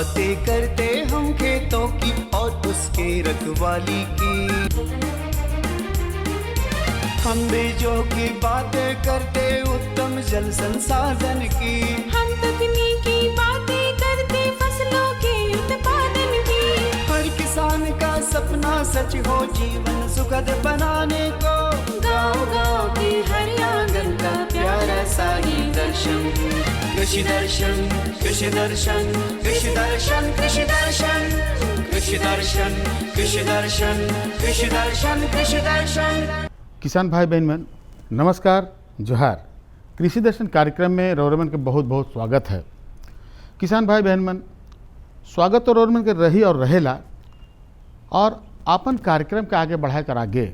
बातें करते हम खेतों की और उसके रखवाली की। हम बीजों की बातें करते उत्तम जल संसाधन की। हम तकनीकी बातें करते फसलों के उत्पादन की। हर किसान का सपना सच हो जीवन सुखद बनाने को। गाँव-गाँव के हर आंगन का प्यारा सा ये दर्शन। कृषि दर्शन, कृषि दर्शन, कृषि दर्शन, कृषि दर्शन, कृषि दर्शन, कृषि दर्शन, कृषि दर्शन, कृषि दर्शन। किसान भाई बहन मन नमस्कार, जोहार। कृषि दर्शन कार्यक्रम में रौरमन के बहुत बहुत स्वागत है। किसान भाई बहन मन स्वागत तो रौरमन के रही और रहेला, और अपन कार्यक्रम के आगे बढ़ा कर आगे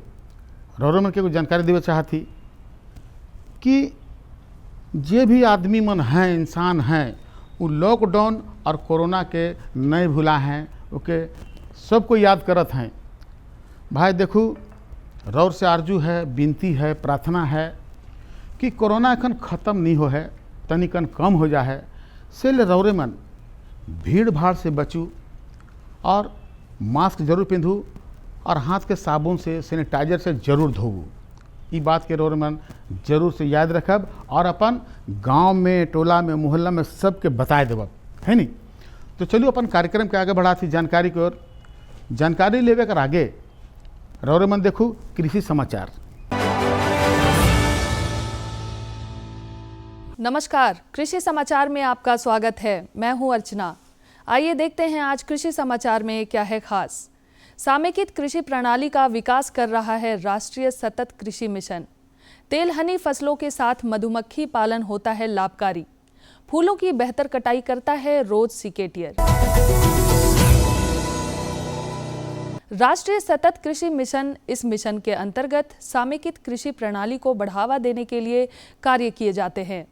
रौरमन के कुछ जानकारी देवे चाहती कि जे भी आदमी मन हैं, इंसान हैं, वो लॉकडाउन और कोरोना के नहीं भूला हैं, ओके सबको याद करत हैं। भाई देखू, रौर से आरजू है, विनती है, प्रार्थना है कि कोरोना अखन ख़त्म नहीं हो है, तनिकन कम हो जा है। से ले रौरे मन भीड़ भाड़ से बचू और मास्क जरूर पहनू और हाथ के साबुन से, सैनिटाइजर से जरूर धोऊ। ये बात के रौरे मन जरूर से याद रखब और अपन गांव में, टोला में, मोहल्ला में सबके बताए देव, है नहीं। तो चलिए अपन कार्यक्रम के आगे बढ़ाती जानकारी की ओर। जानकारी लेवे कर आगे रौरे मन देखू कृषि समाचार। नमस्कार, कृषि समाचार में आपका स्वागत है। मैं हूं अर्चना। आइए देखते हैं आज कृषि समाचार में क्या है खास। समेकित कृषि प्रणाली का विकास कर रहा है राष्ट्रीय सतत कृषि मिशन। तेलहनी फसलों के साथ मधुमक्खी पालन होता है लाभकारी। फूलों की बेहतर कटाई करता है रोज सिकेटियर। राष्ट्रीय सतत कृषि मिशन, इस मिशन के अंतर्गत समेकित कृषि प्रणाली को बढ़ावा देने के लिए कार्य किए जाते हैं।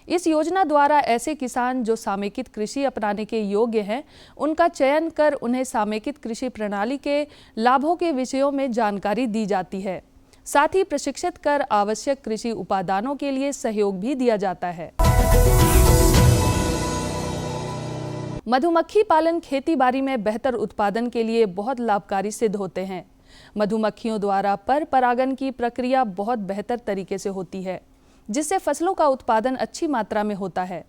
इस योजना द्वारा ऐसे किसान जो समेकित कृषि अपनाने के योग्य हैं, उनका चयन कर उन्हें समेकित कृषि प्रणाली के लाभों के विषयों में जानकारी दी जाती है। साथ ही प्रशिक्षित कर आवश्यक कृषि उपादानों के लिए सहयोग भी दिया जाता है। मधुमक्खी पालन खेती बाड़ी में बेहतर उत्पादन के लिए बहुत लाभकारी सिद्ध होते हैं। मधुमक्खियों द्वारा पर परागन की प्रक्रिया बहुत बेहतर तरीके से होती है, जिससे फसलों का उत्पादन अच्छी मात्रा में होता है।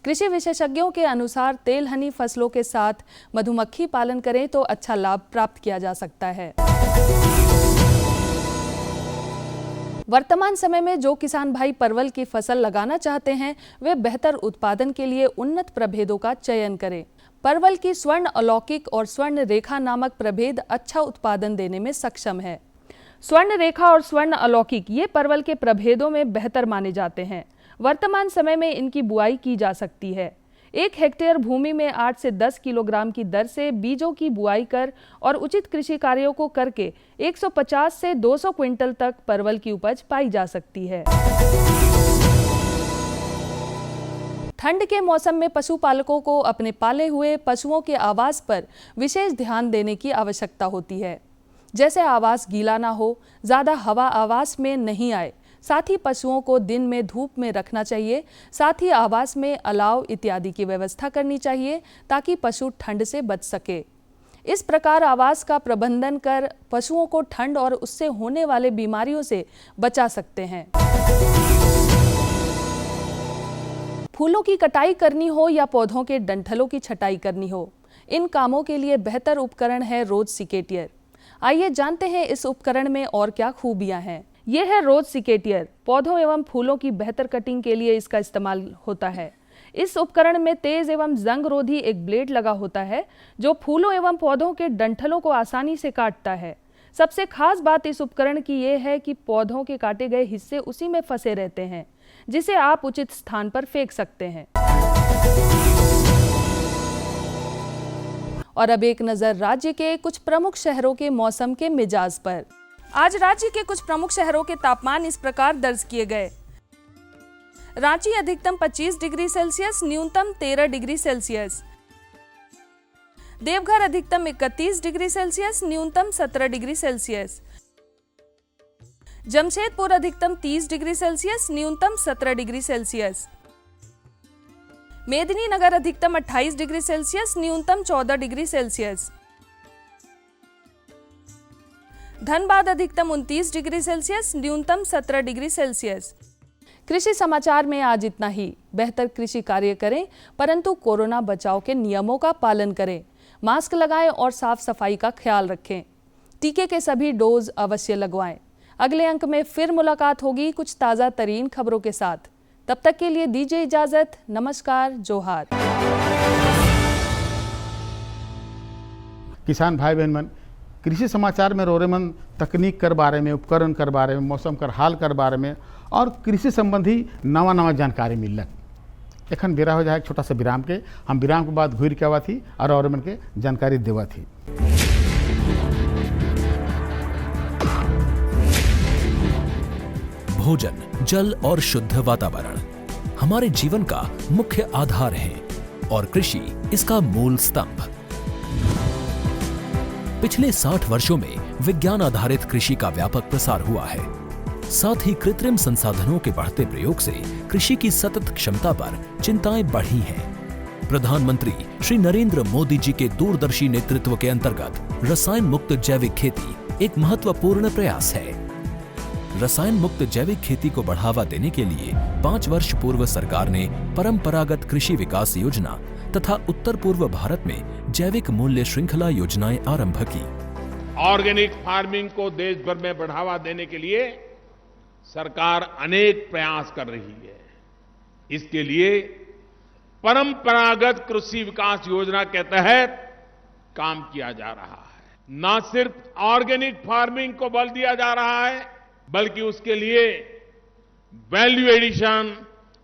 कृषि विशेषज्ञों के अनुसार तेलहनी फसलों के साथ मधुमक्खी पालन करें तो अच्छा लाभ प्राप्त किया जा सकता है। वर्तमान समय में जो किसान भाई परवल की फसल लगाना चाहते हैं, वे बेहतर उत्पादन के लिए उन्नत प्रभेदों का चयन करें। परवल की स्वर्ण अलौकिक और स्वर्ण रेखा नामक प्रभेद अच्छा उत्पादन देने में सक्षम है। स्वर्ण रेखा और स्वर्ण अलौकिक ये परवल के प्रभेदों में बेहतर माने जाते हैं। वर्तमान समय में इनकी बुआई की जा सकती है। 1 हेक्टेयर भूमि में 8 से 10 किलोग्राम की दर से बीजों की बुआई कर और उचित कृषि कार्यों को करके 150 से 200 क्विंटल तक परवल की उपज पाई जा सकती है। ठंड के मौसम में पशुपालकों को अपने पाले हुए पशुओं के आवास पर विशेष ध्यान देने की आवश्यकता होती है। जैसे आवास गीला ना हो, ज़्यादा हवा आवास में नहीं आए, साथ ही पशुओं को दिन में धूप में रखना चाहिए। साथ ही आवास में अलाव इत्यादि की व्यवस्था करनी चाहिए ताकि पशु ठंड से बच सके। इस प्रकार आवास का प्रबंधन कर पशुओं को ठंड और उससे होने वाले बीमारियों से बचा सकते हैं। फूलों की कटाई करनी हो या पौधों के डंठलों की छटाई करनी हो, इन कामों के लिए बेहतर उपकरण है रोज सिकेटियर। आइए जानते हैं इस उपकरण में और क्या खूबियां हैं। यह है रोज सिकेटियर। पौधों एवं फूलों की बेहतर कटिंग के लिए इसका इस्तेमाल होता है। इस उपकरण में तेज एवं जंग रोधी एक ब्लेड लगा होता है, जो फूलों एवं पौधों के डंठलों को आसानी से काटता है। सबसे खास बात इस उपकरण की यह है कि पौधों के काटे गए हिस्से उसी में फंसे रहते हैं, जिसे आप उचित स्थान पर फेंक सकते हैं। और अब एक नजर राज्य के कुछ प्रमुख शहरों के मौसम के मिजाज पर। आज राज्य के कुछ प्रमुख शहरों के तापमान इस प्रकार दर्ज किए गए। रांची अधिकतम 25 डिग्री सेल्सियस, न्यूनतम 13 डिग्री सेल्सियस। देवघर अधिकतम 31 डिग्री सेल्सियस, न्यूनतम 17 डिग्री सेल्सियस। जमशेदपुर अधिकतम 30 डिग्री सेल्सियस, न्यूनतम 17 डिग्री सेल्सियस। मेदिनीनगर अधिकतम 28 डिग्री सेल्सियस, न्यूनतम 14 डिग्री सेल्सियस। धनबाद अधिकतम 29 डिग्री सेल्सियस, न्यूनतम 17 डिग्री सेल्सियस। कृषि समाचार में आज इतना ही। बेहतर कृषि कार्य करें, परंतु कोरोना बचाव के नियमों का पालन करें। मास्क लगाएं और साफ सफाई का ख्याल रखें। टीके के सभी डोज अवश्य लगवाएं। अगले अंक में फिर मुलाकात होगी कुछ ताज़ा तरीन खबरों के साथ। तब तक के लिए दीजिए इजाजत। नमस्कार, जोहार। किसान भाई बहन मन, कृषि समाचार में रोरेमन तकनीक कर बारे में, उपकरण कर बारे में, मौसम कर हाल कर बारे में और कृषि संबंधी नवा नवा जानकारी मिलक। एखन बेरा हो जाए एक छोटा सा विराम के। हम विराम के बाद घूर के आवा थी और रोरेमन के जानकारी देवा थी। भोजन, जल और शुद्ध वातावरण हमारे जीवन का मुख्य आधार है और कृषि इसका मूल स्तंभ। पिछले 60 वर्षों में विज्ञान आधारित कृषि का व्यापक प्रसार हुआ है। साथ ही कृत्रिम संसाधनों के बढ़ते प्रयोग से कृषि की सतत क्षमता पर चिंताएं बढ़ी हैं। प्रधानमंत्री श्री नरेंद्र मोदी जी के दूरदर्शी नेतृत्व के अंतर्गत रसायन मुक्त जैविक खेती एक महत्वपूर्ण प्रयास है। रसायन मुक्त जैविक खेती को बढ़ावा देने के लिए 5 वर्ष पूर्व सरकार ने परंपरागत कृषि विकास योजना तथा उत्तर पूर्व भारत में जैविक मूल्य श्रृंखला योजनाएं आरंभ की। ऑर्गेनिक फार्मिंग को देश भर में बढ़ावा देने के लिए सरकार अनेक प्रयास कर रही है। इसके लिए परंपरागत कृषि विकास योजना के तहत काम किया जा रहा है। न सिर्फ ऑर्गेनिक फार्मिंग को बल दिया जा रहा है, बल्कि उसके लिए वैल्यू एडिशन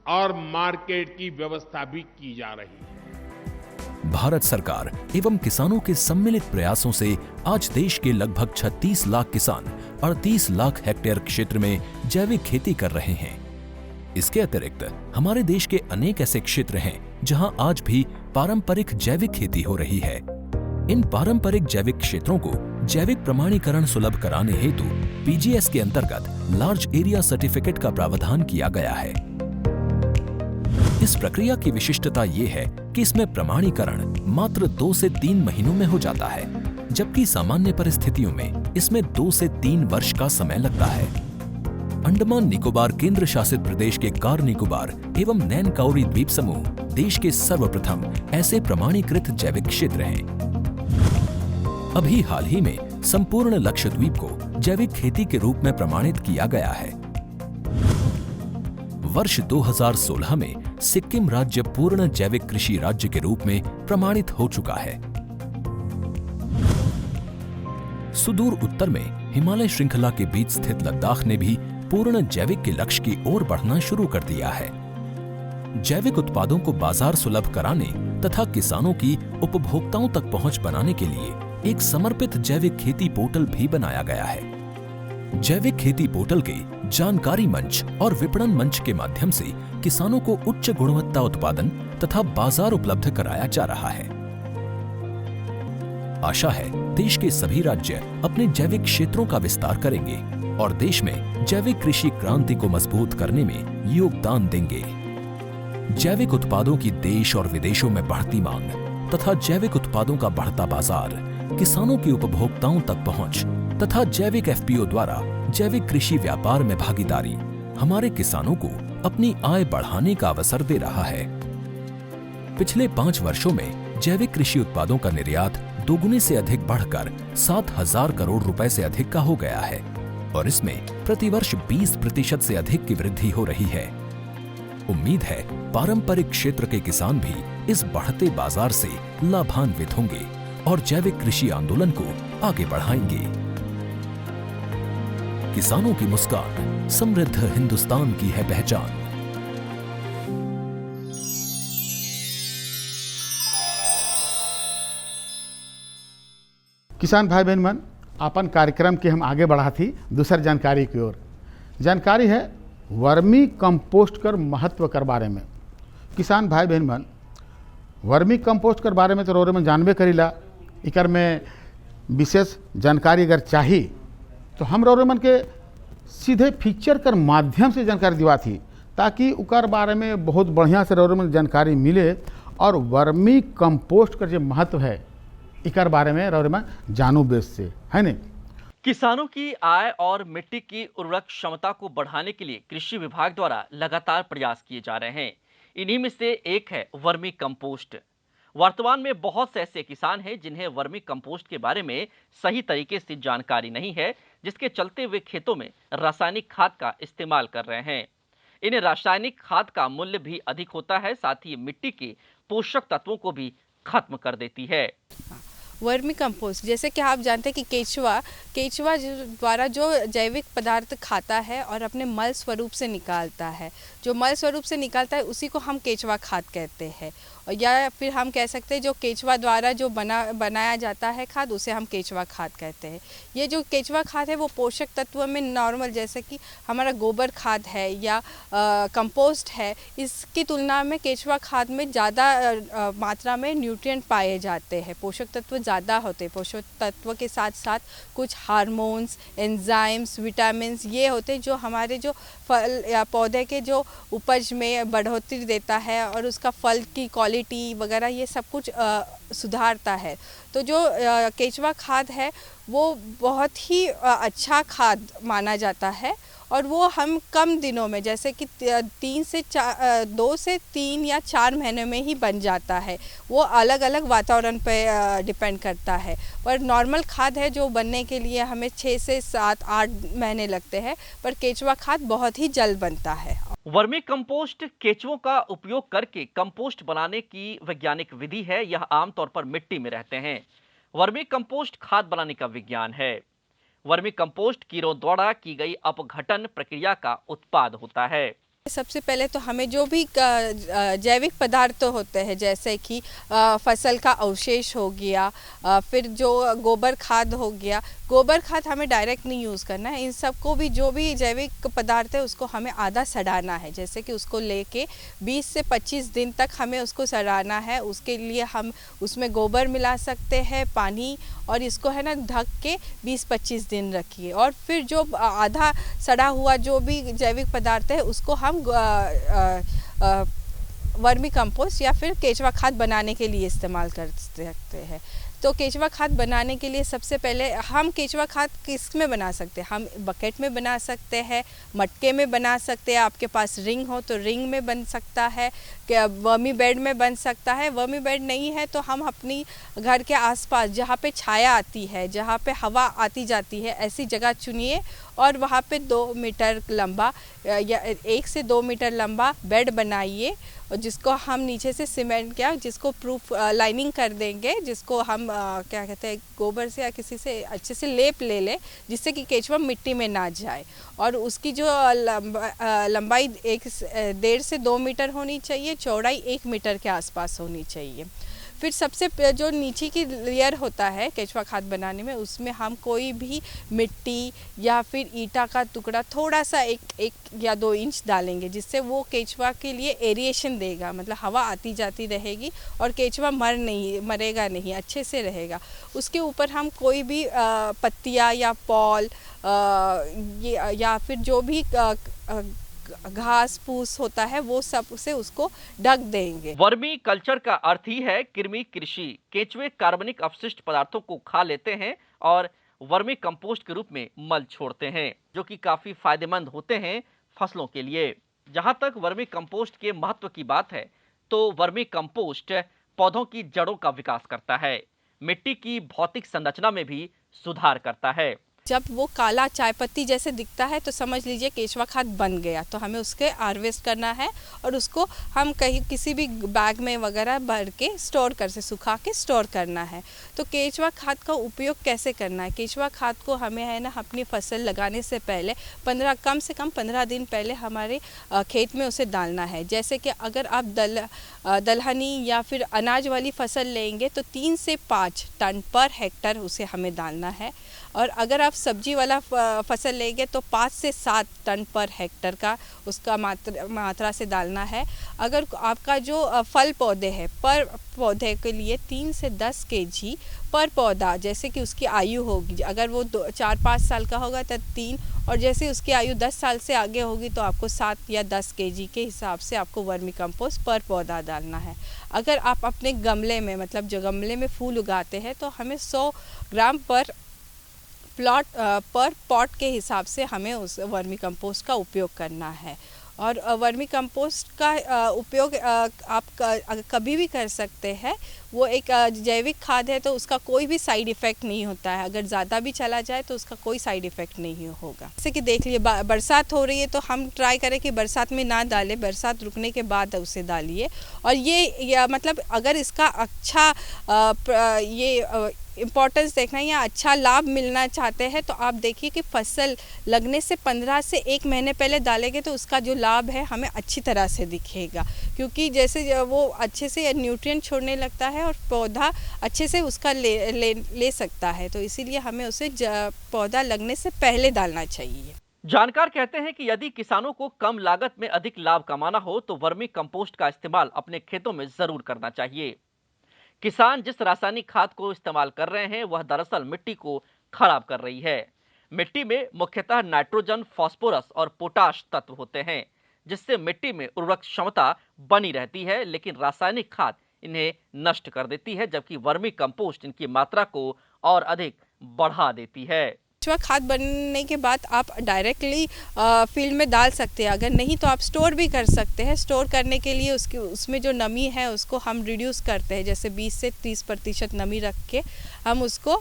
और मार्केट की व्यवस्था भी की जा रही है। भारत सरकार एवं किसानों के सम्मिलित प्रयासों से आज देश के लगभग 36 लाख किसान 38 लाख हेक्टेयर क्षेत्र में जैविक खेती कर रहे हैं। इसके अतिरिक्त हमारे देश के अनेक ऐसे क्षेत्र हैं जहां आज भी पारंपरिक जैविक खेती हो रही है। इन पारंपरिक जैविक क्षेत्रों को जैविक प्रमाणीकरण सुलभ कराने हेतु पीजीएस के अंतर्गत लार्ज एरिया सर्टिफिकेट का प्रावधान किया गया है। इस प्रक्रिया की विशिष्टता ये है कि इसमें प्रमाणीकरण मात्र 2 से 3 महीनों में हो जाता है, जबकि सामान्य परिस्थितियों में इसमें 2 से 3 वर्ष का समय लगता है। अंडमान निकोबार केंद्र शासित प्रदेश के कार निकोबार एवं नैन काउरी द्वीप समूह देश के सर्वप्रथम ऐसे प्रमाणीकृत जैविक क्षेत्र हैं। अभी हाल ही में संपूर्ण लक्षद्वीप को जैविक खेती के रूप में प्रमाणित किया गया है। वर्ष 2016 में सिक्किम राज्य पूर्ण जैविक कृषि राज्य के रूप में प्रमाणित हो चुका है। सुदूर उत्तर में हिमालय श्रृंखला के बीच स्थित लद्दाख ने भी पूर्ण जैविक के लक्ष्य की ओर बढ़ना शुरू कर दिया है। जैविक उत्पादों को बाजार सुलभ कराने तथा किसानों की उपभोक्ताओं तक पहुंच बनाने के लिए एक समर्पित जैविक खेती पोर्टल भी बनाया गया है। जैविक खेती पोर्टल के जानकारी मंच और विपणन मंच के माध्यम से किसानों को उच्च गुणवत्ता उत्पादन तथा बाजार उपलब्ध कराया जा रहा है। आशा है देश के सभी राज्य अपने जैविक क्षेत्रों का विस्तार करेंगे और देश में जैविक कृषि क्रांति को मजबूत करने में योगदान देंगे। जैविक उत्पादों की देश और विदेशों में बढ़ती मांग तथा जैविक उत्पादों का बढ़ता बाजार, किसानों की उपभोक्ताओं तक पहुंच तथा जैविक एफपीओ द्वारा जैविक कृषि व्यापार में भागीदारी हमारे किसानों को अपनी आय बढ़ाने का अवसर दे रहा है। पिछले 5 वर्षों में जैविक कृषि उत्पादों का निर्यात दोगुने से अधिक बढ़कर 7,000 करोड़ रुपए से अधिक का हो गया है और इसमें प्रतिवर्ष 20% से अधिक की वृद्धि हो रही है। उम्मीद है पारंपरिक क्षेत्र के किसान भी इस बढ़ते बाजार से लाभान्वित होंगे और जैविक कृषि आंदोलन को आगे बढ़ाएंगे। किसानों की मुस्कान समृद्ध हिंदुस्तान की है पहचान। किसान भाई बहन मन, अपन कार्यक्रम के हम आगे बढ़ा थी दूसर जानकारी की ओर। जानकारी है वर्मी कंपोस्ट कर महत्व कर बारे में। किसान भाई बहन मन, वर्मी कंपोस्ट कर बारे में तो रोरे में जानबे करीला। इकर में विशेष जानकारी अगर चाहिए तो हम रोरे मन के सीधे फीचर कर माध्यम से जानकारी दिवा थी, ताकि उकर बारे में बहुत बढ़िया से रौरमन जानकारी मिले और वर्मी कंपोस्ट का जो महत्व है इकर बारे में रौरमन जानू बेस से है नहीं। किसानों की आय और मिट्टी की उर्वरक क्षमता को बढ़ाने के लिए कृषि विभाग द्वारा लगातार प्रयास किए जा रहे हैं। इन्हीं में से एक है वर्मी कंपोस्ट। वर्तमान में बहुत से ऐसे किसान हैं जिन्हें वर्मी कंपोस्ट के बारे में सही तरीके से जानकारी नहीं है, जिसके चलते वे खेतों में रासायनिक खाद का इस्तेमाल कर रहे हैं। इन रासायनिक खाद का मूल्य भी अधिक होता है, साथ ही मिट्टी के पोषक तत्वों को भी खत्म कर देती है। वर्मी कंपोस्ट, जैसे कि आप जानते हैं कि केचुआ द्वारा जो जैविक पदार्थ खाता है और अपने मल स्वरूप से निकालता है, जो मल स्वरूप से निकालता है उसी को हम केचुआ खाद कहते हैं। या फिर हम कह सकते हैं जो केचुआ द्वारा जो बनाया जाता है खाद, उसे हम केचुआ खाद कहते हैं। ये जो केचुआ खाद है वो पोषक तत्व में नॉर्मल, जैसे कि हमारा गोबर खाद है या कंपोस्ट है, इसकी तुलना में केचुआ खाद में ज़्यादा मात्रा में न्यूट्रिएंट पाए जाते हैं, पोषक तत्व ज़्यादा होते हैं। पोषक तत्व के साथ साथ कुछ हार्मोन्स, एंजाइम्स, विटामिन्स ये होते हैं जो हमारे जो फल या पौधे के जो उपज में बढ़ोतरी देता है और उसका फल की क्वालिटी वगैरह ये सब कुछ सुधारता है। तो जो केचुआ खाद है वो बहुत ही अच्छा खाद माना जाता है और वो हम कम दिनों में, जैसे कि 2 से 3 या 4 महीने में ही बन जाता है। वो अलग अलग वातावरण पे डिपेंड करता है, पर नॉर्मल खाद है जो बनने के लिए हमें 6 से 7-8 महीने लगते हैं, पर केचुआ खाद बहुत ही जल्द बनता है। वर्मी कंपोस्ट केचुओं का उपयोग करके कंपोस्ट बनाने की वैज्ञानिक विधि है। यह आमतौर पर मिट्टी में रहते हैं। वर्मी कंपोस्ट खाद बनाने का विज्ञान है। वर्मी कंपोस्ट कीड़ों द्वारा की गई अपघटन प्रक्रिया का उत्पाद होता है। सबसे पहले तो हमें जो भी जैविक पदार्थ होते हैं, जैसे कि फसल का अवशेष हो गया, फिर जो गोबर खाद हो गया, गोबर खाद हमें डायरेक्ट नहीं यूज़ करना है। इन सब को भी जो भी जैविक पदार्थ है उसको हमें आधा सड़ाना है, जैसे कि उसको लेके 20 से 25 दिन तक हमें उसको सड़ाना है। उसके लिए हम उसमें गोबर मिला सकते हैं, पानी, और इसको है ना ढक के 20-25 दिन रखिए। और फिर जो आधा सड़ा हुआ जो भी जैविक पदार्थ है उसको हम वर्मी कंपोस्ट या फिर केचुआ खाद बनाने के लिए इस्तेमाल कर सकते हैं। तो केचुआ खाद बनाने के लिए सबसे पहले हम केचुआ खाद किस में बना सकते हैं? हम बकेट में बना सकते हैं, मटके में बना सकते हैं, आपके पास रिंग हो तो रिंग में बन सकता है, वर्मी बेड में बन सकता है। वर्मी बेड नहीं है तो हम अपनी घर के आसपास जहाँ पे छाया आती है, जहाँ पे हवा आती जाती है, ऐसी जगह चुनिए और वहाँ पे 2 मीटर लंबा या 1 से 2 मीटर लंबा बेड बनाइए, और जिसको हम नीचे से सीमेंट जिसको प्रूफ लाइनिंग कर देंगे, जिसको हम क्या कहते हैं गोबर से या किसी से अच्छे से लेप ले लें, जिससे कि केचुआ मिट्टी में ना जाए। और उसकी जो लंबाई 1.5 से 2 मीटर होनी चाहिए, चौड़ाई 1 मीटर के आसपास होनी चाहिए। फिर सबसे जो नीचे की लेयर होता है केचुआ खाद बनाने में, उसमें हम कोई भी मिट्टी या फिर ईंटा का टुकड़ा थोड़ा सा 1 या 2 इंच डालेंगे, जिससे वो केचुआ के लिए एरिएशन देगा, मतलब हवा आती जाती रहेगी और केचुआ मरेगा नहीं, अच्छे से रहेगा। उसके ऊपर हम कोई भी पत्तियाँ या पॉल या फिर जो भी घास फूस होता है वो सब से उसको ढक देंगे। वर्मी कल्चर का अर्थ ही है कृमि कृषि। केंचुए कार्बनिक अपशिष्ट पदार्थों को खा लेते हैं और वर्मी कंपोस्ट के रूप में मल छोड़ते हैं, जो कि काफी फायदेमंद होते हैं फसलों के लिए। जहां तक वर्मी कंपोस्ट के महत्व की बात है, तो वर्मी कंपोस्ट पौधों की जड़ों का विकास करता है, मिट्टी की भौतिक संरचना में भी सुधार करता है। जब वो काला चाय पत्ती जैसे दिखता है तो समझ लीजिए केचुआ खाद बन गया। तो हमें उसके हार्वेस्ट करना है और उसको हम कहीं किसी भी बैग में वगैरह भर के सुखा के स्टोर करना है। तो केचुआ खाद का उपयोग कैसे करना है? केचुआ खाद को हमें है ना अपनी फसल लगाने से पहले कम से कम 15 दिन पहले हमारे खेत में उसे डालना है। जैसे कि अगर आप दलहनी या फिर अनाज वाली फसल लेंगे तो 3 से 5 टन पर हेक्टर उसे हमें डालना है। और अगर आप सब्जी वाला फसल लेंगे तो 5 से 7 टन पर हेक्टर का उसका मात्रा से डालना है। अगर आपका जो फल पौधे हैं पर पौधे के लिए 3 से 10 kg पर पौधा, जैसे कि उसकी आयु होगी, अगर वो 4-5 साल का होगा तो 3, और जैसे उसकी आयु 10 साल से आगे होगी तो आपको 7 या 10 kg के हिसाब से आपको वर्मी कंपोस्ट पर पौधा डालना है। अगर आप अपने गमले में, मतलब जो गमले में फूल उगाते हैं, तो हमें 100 ग्राम पर प्लॉट पर पॉट के हिसाब से हमें उस वर्मी कंपोस्ट का उपयोग करना है। और वर्मी कंपोस्ट का उपयोग आप कभी भी कर सकते हैं। वो एक जैविक खाद है तो उसका कोई भी साइड इफ़ेक्ट नहीं होता है। अगर ज़्यादा भी चला जाए तो उसका कोई साइड इफ़ेक्ट नहीं होगा। जैसे कि देख लिए बरसात हो रही है तो हम ट्राई करें कि बरसात में ना डालें, बरसात रुकने के बाद उसे डालिए। और ये मतलब अगर इसका अच्छा इम्पोर्टेंस देखना है या अच्छा लाभ मिलना चाहते हैं तो आप देखिए कि फसल लगने से 15 से 1 महीने पहले डालेंगे तो उसका जो लाभ है हमें अच्छी तरह से दिखेगा, क्योंकि जैसे वो अच्छे से न्यूट्रिएंट छोड़ने लगता है और पौधा अच्छे से उसका ले सकता है। तो इसीलिए हमें उसे पौधा लगने से पहले डालना चाहिए। जानकार कहते हैं कि यदि किसानों को कम लागत में अधिक लाभ कमाना हो तो वर्मी कंपोस्ट का इस्तेमाल अपने खेतों में जरूर करना चाहिए। किसान जिस रासायनिक खाद को इस्तेमाल कर रहे हैं वह दरअसल मिट्टी को खराब कर रही है। मिट्टी में मुख्यतः नाइट्रोजन, फास्फोरस और पोटाश तत्व होते हैं, जिससे मिट्टी में उर्वरक क्षमता बनी रहती है, लेकिन रासायनिक खाद इन्हें नष्ट कर देती है, जबकि वर्मी कंपोस्ट इनकी मात्रा को और अधिक बढ़ा देती है। केचुआ खाद बनने के बाद आप डायरेक्टली फील्ड में डाल सकते हैं। अगर नहीं तो आप स्टोर भी कर सकते हैं। स्टोर करने के लिए उसमें जो नमी है उसको हम रिड्यूस करते हैं, जैसे 20 से 30% नमी रख के हम उसको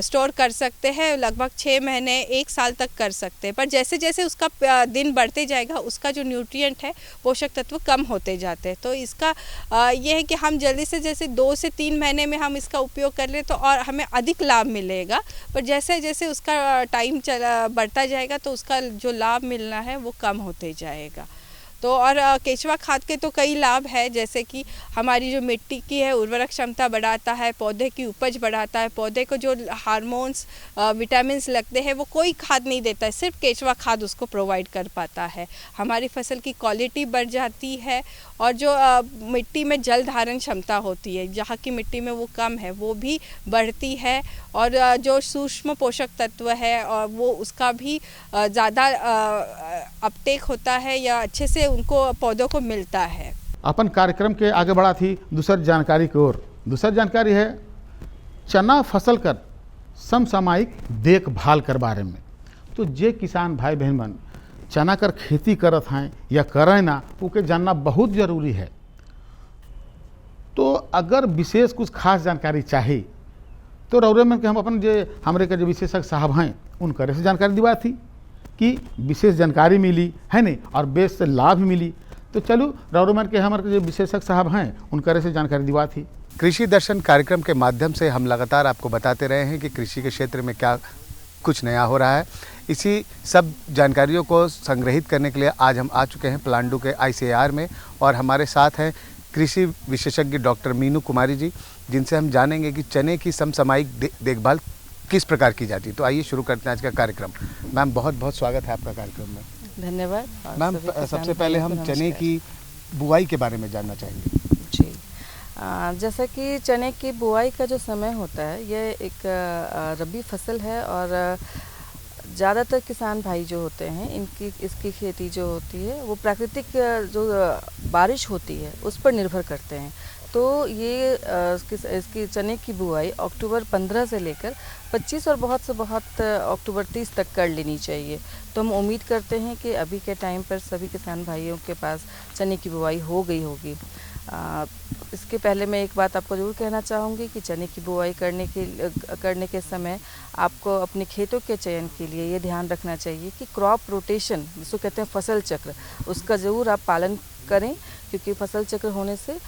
स्टोर कर सकते हैं। लगभग 6 महीने 1 साल तक कर सकते हैं। पर जैसे जैसे उसका दिन बढ़ते जाएगा उसका जो न्यूट्रिएंट है, पोषक तत्व कम होते जाते हैं। तो इसका ये है कि हम जल्दी से जैसे 2 से 3 महीने में हम इसका उपयोग कर ले तो और हमें अधिक लाभ मिलेगा। पर जैसे जैसे उसका टाइम बढ़ता जाएगा तो उसका जो लाभ मिलना है वो कम होते जाएगा। तो और केचुआ खाद के तो कई लाभ है, जैसे कि हमारी जो मिट्टी की है उर्वरक क्षमता बढ़ाता है, पौधे की उपज बढ़ाता है, पौधे को जो हार्मोन्स विटामिन्स लगते हैं वो कोई खाद नहीं देता है, सिर्फ केचुआ खाद उसको प्रोवाइड कर पाता है। हमारी फसल की क्वालिटी बढ़ जाती है और जो मिट्टी में जल धारण क्षमता होती है, जहाँ की मिट्टी में वो कम है, वो भी बढ़ती है। और जो सूक्ष्म पोषक तत्व है और वो उसका भी ज़्यादा अपटेक होता है या अच्छे से उनको पौधों को मिलता है। अपन कार्यक्रम के आगे बढ़ा थी दूसर जानकारी की ओर। दूसर जानकारी है चना फसल कर समसामयिक देखभाल कर बारे में। तो जे किसान भाई बहन मन चना कर खेती करत हैं या करें ना, उके जानना बहुत जरूरी है। तो अगर विशेष कुछ खास जानकारी चाहिए तो रौरे मन के हम अपन जो हमारे के जो विशेषज्ञ साहब हैं उनकर से जानकारी दिवा थी कि विशेष जानकारी मिली है नहीं और बेस से लाभ मिली। तो चलो रौरे मन के हमारे जो विशेषज्ञ साहब हैं उनकर से जानकारी दिवा थी। कृषि दर्शन कार्यक्रम के माध्यम से हम लगातार आपको बताते रहे हैं कि कृषि के क्षेत्र में क्या कुछ नया हो रहा है। इसी सब जानकारियों को संग्रहित करने के लिए आज हम आ चुके हैं पलांडू के ICAR में और हमारे साथ हैं कृषि विशेषज्ञ डॉक्टर मीनू कुमारी जी, जिनसे हम जानेंगे कि चने की समसामयिक देखभाल किस प्रकार की जाती है। तो आइए शुरू करते हैं आज का कार्यक्रम। मैम बहुत बहुत स्वागत है आपका कार्यक्रम में। धन्यवाद। मैम सबसे पहले हम चने की बुआई के बारे में जानना चाहेंगे। जी, जैसा कि चने की बुआई का जो समय होता है ये एक रबी फसल है और ज़्यादातर किसान भाई जो होते हैं इसकी खेती जो होती है वो प्राकृतिक जो बारिश होती है उस पर निर्भर करते हैं। तो ये इसकी चने की बुआई अक्टूबर 15 से लेकर 25 और बहुत से बहुत अक्टूबर 30 तक कर लेनी चाहिए। तो हम उम्मीद करते हैं कि अभी के टाइम पर सभी किसान भाइयों के पास चने की बुआई हो गई होगी। इसके पहले मैं एक बात आपको ज़रूर कहना चाहूँगी कि चने की बुआई करने के समय आपको अपने खेतों के चयन के लिए ये ध्यान रखना चाहिए कि क्रॉप रोटेशन, जिसको कहते हैं फसल चक्र, उसका ज़रूर आप पालन करें, क्योंकि फसल चक्र होने से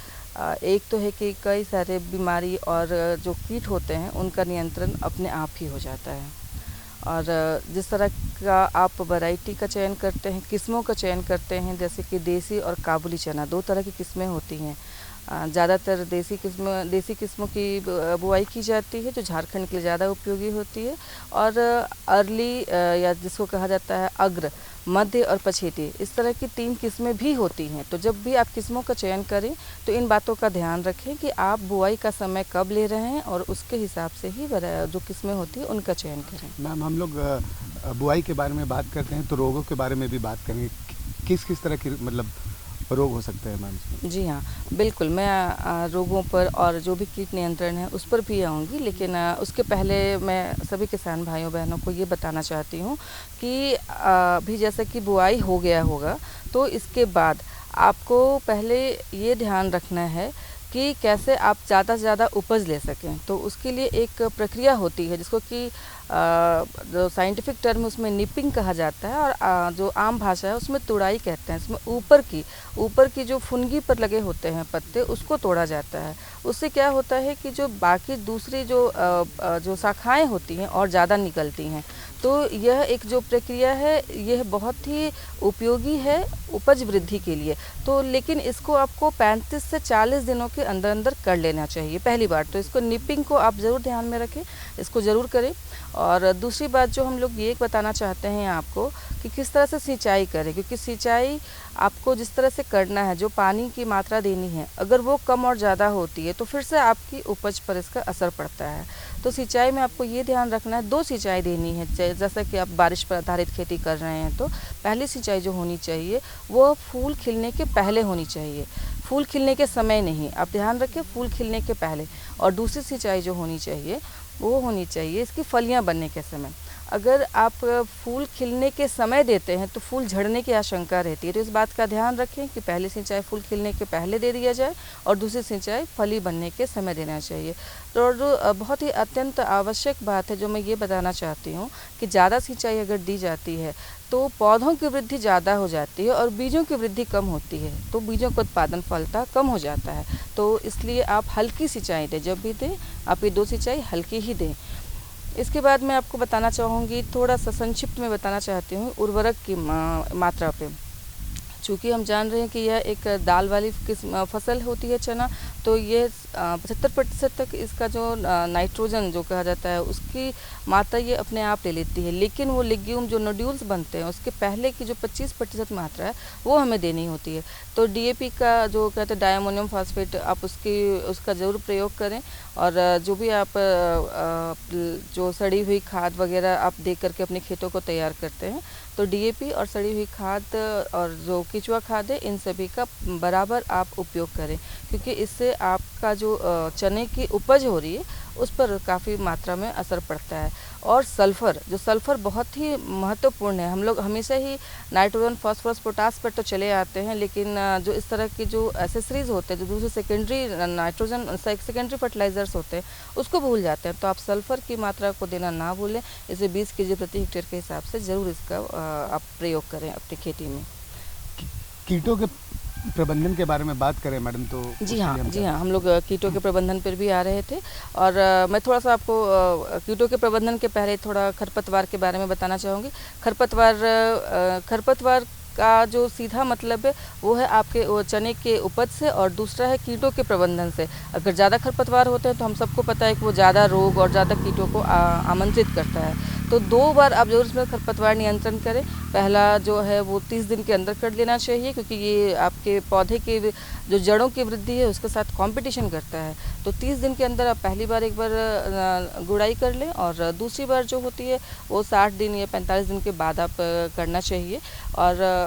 एक तो है कि कई सारे बीमारी और जो कीट होते हैं उनका नियंत्रण अपने आप ही हो जाता है। और जिस तरह का आप वैरायटी का चयन करते हैं, किस्मों का चयन करते हैं, जैसे कि देसी और काबुली चना 2 तरह की किस्में होती हैं। ज़्यादातर देसी किस्मों की बुआई की जाती है, जो झारखंड के लिए ज़्यादा उपयोगी होती है। और अर्ली या जिसको कहा जाता है अग्र, मध्य और पछेती, इस तरह की 3 किस्में भी होती हैं। तो जब भी आप किस्मों का चयन करें तो इन बातों का ध्यान रखें कि आप बुआई का समय कब ले रहे हैं और उसके हिसाब से ही जो किस्में होती हैं उनका चयन करें। मैम, हम लोग बुआई के बारे में बात करते हैं तो रोगों के बारे में भी बात करेंगे। किस किस तरह की मतलब रोग हो सकते हैं मैम? जी हाँ, बिल्कुल। मैं रोगों पर और जो भी कीट नियंत्रण है उस पर भी आऊँगी, लेकिन उसके पहले मैं सभी किसान भाइयों बहनों को ये बताना चाहती हूँ कि अभी जैसे कि बुआई हो गया होगा तो इसके बाद आपको पहले ये ध्यान रखना है कि कैसे आप ज़्यादा से ज़्यादा उपज ले सकें। तो उसके लिए एक प्रक्रिया होती है जिसको कि जो साइंटिफिक टर्म उसमें निपिंग कहा जाता है और जो आम भाषा है उसमें तुड़ाई कहते हैं। इसमें ऊपर की जो फुनगी पर लगे होते हैं पत्ते, उसको तोड़ा जाता है। उससे क्या होता है कि जो बाकी दूसरी जो शाखाएं होती हैं और ज़्यादा निकलती हैं। तो यह एक जो प्रक्रिया है यह बहुत ही उपयोगी है उपज वृद्धि के लिए। तो लेकिन इसको आपको 35 से 40 दिनों के अंदर अंदर कर लेना चाहिए पहली बार। तो इसको निपिंग को आप ज़रूर ध्यान में रखें, इसको ज़रूर करें। और दूसरी बात जो हम लोग ये बताना चाहते हैं आपको कि किस तरह से सिंचाई करें, क्योंकि सिंचाई आपको जिस तरह से करना है, जो पानी की मात्रा देनी है, अगर वो कम और ज़्यादा होती है तो फिर से आपकी उपज पर इसका असर पड़ता है। तो सिंचाई में आपको ये ध्यान रखना है 2 सिंचाई देनी है। जैसा कि आप बारिश पर आधारित खेती कर रहे हैं तो पहली सिंचाई जो होनी चाहिए वो फूल खिलने के पहले होनी चाहिए, फूल खिलने के समय नहीं। आप ध्यान रखें, फूल खिलने के पहले। और दूसरी सिंचाई जो होनी चाहिए वो होनी चाहिए इसकी फलियां बनने के समय। अगर आप फूल खिलने के समय देते हैं तो फूल झड़ने की आशंका रहती है। तो इस बात का ध्यान रखें कि पहली सिंचाई फूल खिलने के पहले दे दिया जाए और दूसरी सिंचाई फली बनने के समय देना चाहिए। तो बहुत ही अत्यंत आवश्यक बात है जो मैं ये बताना चाहती हूँ कि ज़्यादा सिंचाई अगर दी जाती है तो पौधों की वृद्धि ज़्यादा हो जाती है और बीजों की वृद्धि कम होती है, तो बीजों का उत्पादन फलता कम हो जाता है। तो इसलिए आप हल्की सिंचाई दें, जब भी दें आप ये 2 सिंचाई हल्की ही दें। इसके बाद मैं आपको बताना चाहूँगी, थोड़ा सा संक्षिप्त में बताना चाहती हूँ उर्वरक की मात्रा पे। चूँकि हम जान रहे हैं कि यह एक दाल वाली फसल होती है चना, तो ये 75% तक इसका जो नाइट्रोजन जो कहा जाता है उसकी मात्रा ये अपने आप ले लेती है। लेकिन वो लेग्यूम जो नोड्यूल्स बनते हैं उसके पहले की जो 25% मात्रा है वो हमें देनी होती है। तो डीएपी का जो कहते हैं डायमोनियम फॉस्फेट, आप उसका ज़रूर प्रयोग करें। और जो भी आप जो सड़ी हुई खाद वगैरह आप दे करके अपने खेतों को तैयार करते हैं तो डीएपी और सड़ी हुई खाद और जो केचुआ खाद है इन सभी का बराबर आप उपयोग करें, क्योंकि इससे आपका जो चने की उपज हो रही है उस पर काफ़ी मात्रा में असर पड़ता है। और सल्फ़र बहुत ही महत्वपूर्ण है। हम लोग हमेशा ही नाइट्रोजन, फास्फोरस, पोटास पर तो चले आते हैं, लेकिन जो इस तरह की जो एसेसरीज होते हैं, जो दूसरे सेकेंडरी फर्टिलाइजर्स होते हैं, उसको भूल जाते हैं। तो आप सल्फ़र की मात्रा को देना ना भूलें। इसे 20 kg प्रति हेक्टेयर के हिसाब से ज़रूर इसका आप प्रयोग करें अपनी खेती में। कीटों के प्रबंधन के बारे में बात करें मैडम तो जी हाँ, हम लोग कीटों के प्रबंधन पर भी आ रहे थे। और मैं थोड़ा सा आपको कीटों के प्रबंधन के पहले थोड़ा खरपतवार के बारे में बताना चाहूँगी। खरपतवार का जो सीधा मतलब है वो है आपके चने के उपज से, और दूसरा है कीटों के प्रबंधन से। अगर ज़्यादा खरपतवार होते हैं तो हम सबको पता है कि वो ज़्यादा रोग और ज़्यादा कीटों को आमंत्रित करता है। तो 2 बार आप जरूर इसमें खरपतवार नियंत्रण करें। पहला जो है वो 30 दिन के अंदर कर लेना चाहिए, क्योंकि ये आपके पौधे के जो जड़ों की वृद्धि है उसके साथ कंपटीशन करता है। तो 30 दिन के अंदर आप पहली बार एक बार गुड़ाई कर लें, और दूसरी बार जो होती है वो 60 दिन या 45 दिन के बाद आप करना चाहिए। और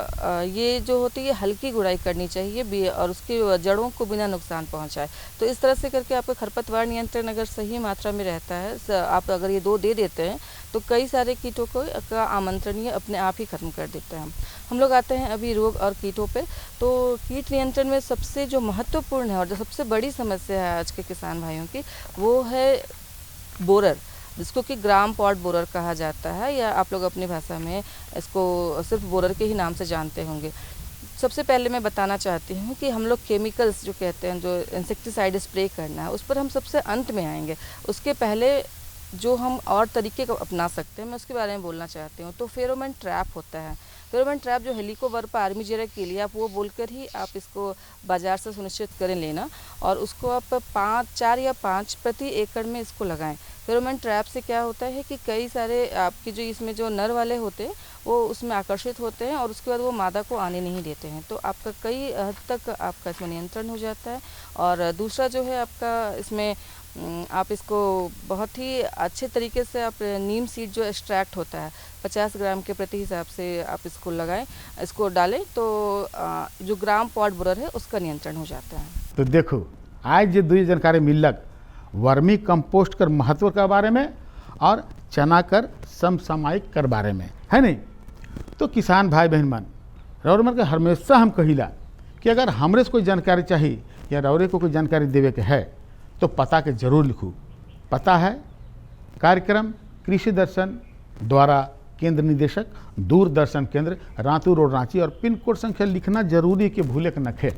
ये जो होती है हल्की गुड़ाई करनी चाहिए और उसकी जड़ों को बिना नुकसान पहुँचाए। तो इस तरह से करके आपका खरपतवार नियंत्रण अगर सही मात्रा में रहता है, आप अगर ये 2 दे देते हैं तो कई सारे कीटों का आमंत्रण ये अपने आप ही खत्म कर देता है। हम लोग आते हैं अभी रोग और कीटों पे। तो कीट नियंत्रण में सबसे जो महत्वपूर्ण है और जो सबसे बड़ी समस्या है आज के किसान भाइयों की, वो है बोरर, जिसको कि ग्राम पॉट बोरर कहा जाता है, या आप लोग अपनी भाषा में इसको सिर्फ बोरर के ही नाम से जानते होंगे। सबसे पहले मैं बताना चाहती हूँ कि हम लोग केमिकल्स जो कहते हैं, जो इंसेक्टिसाइड स्प्रे करना है, उस पर हम सबसे अंत में आएंगे। उसके पहले जो हम और तरीके का अपना सकते हैं, मैं उसके बारे में बोलना चाहती हूँ। तो फेरोमोन ट्रैप होता है। फेरोमोन ट्रैप जो हेलिकोवर्पा आर्मीजेरा के लिए, आप वो बोलकर ही आप इसको बाज़ार से सुनिश्चित करें लेना, और उसको आप 4 या 5 प्रति एकड़ में इसको लगाएं। फेरोमोन ट्रैप से क्या होता है कि कई सारे आपके जो इसमें जो नर वाले होते हैं वो उसमें आकर्षित होते हैं, और उसके बाद वो मादा को आने नहीं देते हैं। तो आपका कई हद तक आपका इसमें नियंत्रण हो जाता है। और दूसरा जो है आपका इसमें आप इसको बहुत ही अच्छे तरीके से आप नीम सीड जो एक्सट्रैक्ट होता है 50 ग्राम के प्रति हिसाब से आप इसको लगाएं, इसको डालें, तो जो ग्राम पॉट बोरर है उसका नियंत्रण हो जाता है। तो देखो आज जो दुई जानकारी मिलक वर्मी कंपोस्ट कर महत्व के बारे में और चना कर समसामयिक कर बारे में, है नहीं। तो किसान भाई बहन मन, रौरमन के हमेशा हम कहिला कि अगर हमरे से कोई जानकारी चाहिए या रौरे को कोई जानकारी देवे के है तो पता के जरूर लिखू। पता है कार्यक्रम कृषि दर्शन द्वारा केंद्र निदेशक दूरदर्शन केंद्र रातू रोड रांची, और पिन कोड संख्या लिखना जरूरी कि भूले के नखे।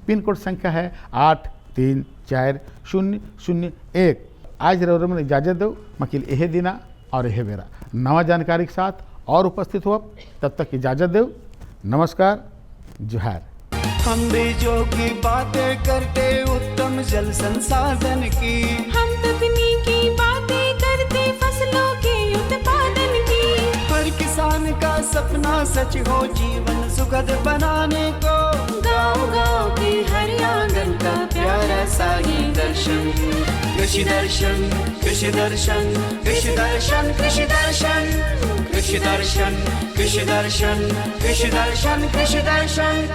पिन कोड संख्या है 834001। आज रौरमन इजाजत दो मकील यह दिना और यह बेरा नवा जानकारी के साथ और उपस्थित हो। तब तक इजाजत दो। नमस्कार, जोहार। हम बीजों की बातें करते उत्तम जल संसाधन की, हम तकनीकी बातें करते फसलों के उत्पादन की। हर किसान का सपना सच हो जीवन सुखद बनाने को, गाँव-गाँव के हर आंगन का प्यारा सा ही दर्शन। कृषि दर्शन, कृषि दर्शन, कृषि दर्शन, कृषि दर्शन, कृषि दर्शन, कृषि दर्शन, कृषि दर्शन, कृषि दर्शन।